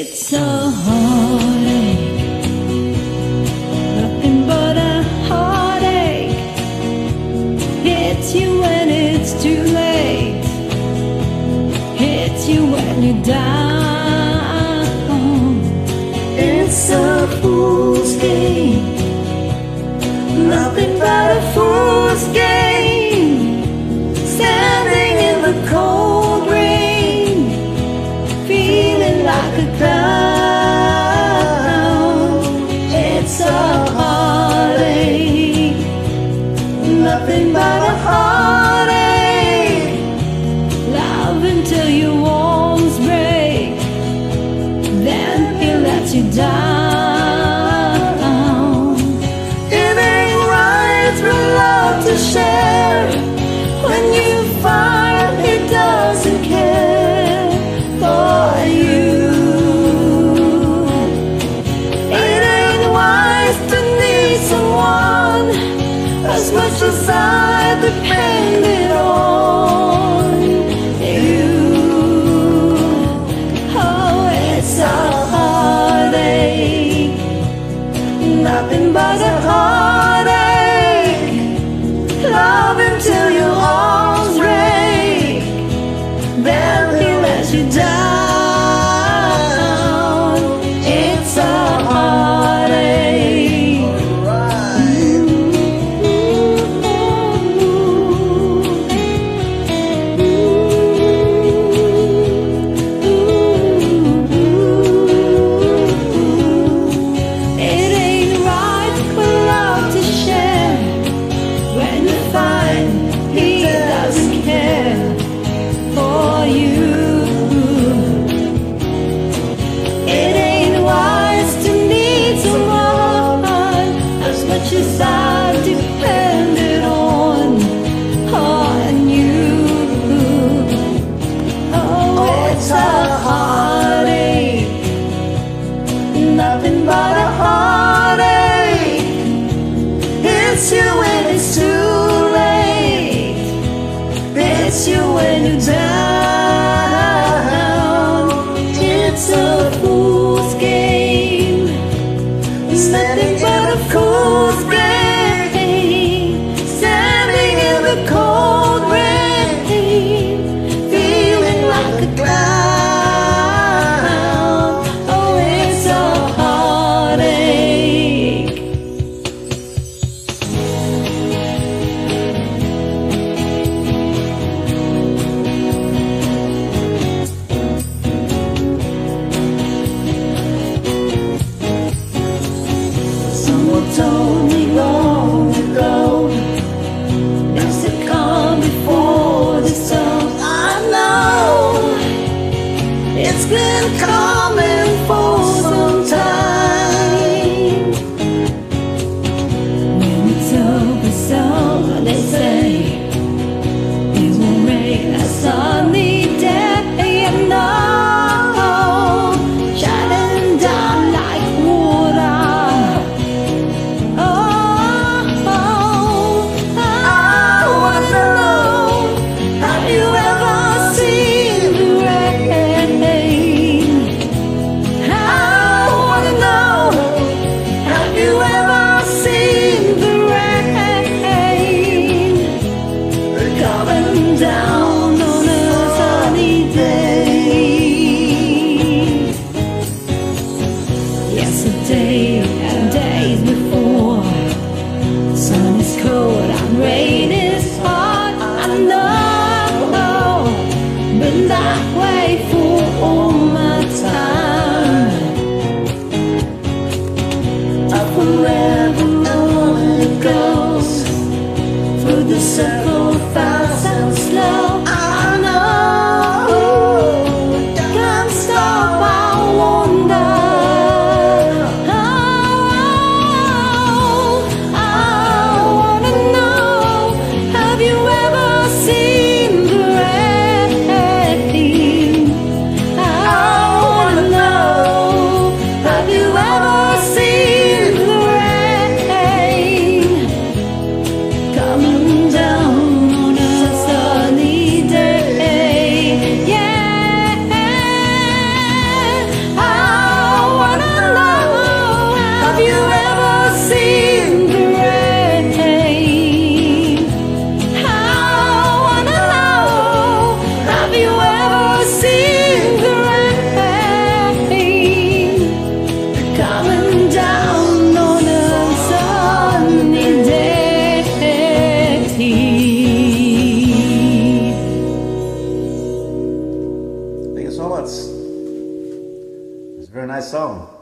It's a heartache, nothing but a heartache. Hits you when it's too late, hits you when you're down. It's a fool's game, nothing but a fool's game. Standing in the cold rain, feeling like a clown. It's a heartache, nothing but a heartache. Love until your walls break, then he lets you down. It ain't right for love to share when you find he doesn't care for you. It ain't wise to need someone as much as I depended on you. Oh, it's a heartache, nothing but a heartache. Love until your arms break, then he lets you down. It's a heartache. It ain't right for love to share when you find he doesn't care for you. It ain't wise to need someone as much as I depended on you. Oh, it's a heartache, nothing but a heartache. It's you when it's too late, it's you when you're down. It's a fool's game, it's nothing but a fool's game. Standing in the cold rain, feeling like a clown. Oh, it's a heartache. Someone told me Very nice song.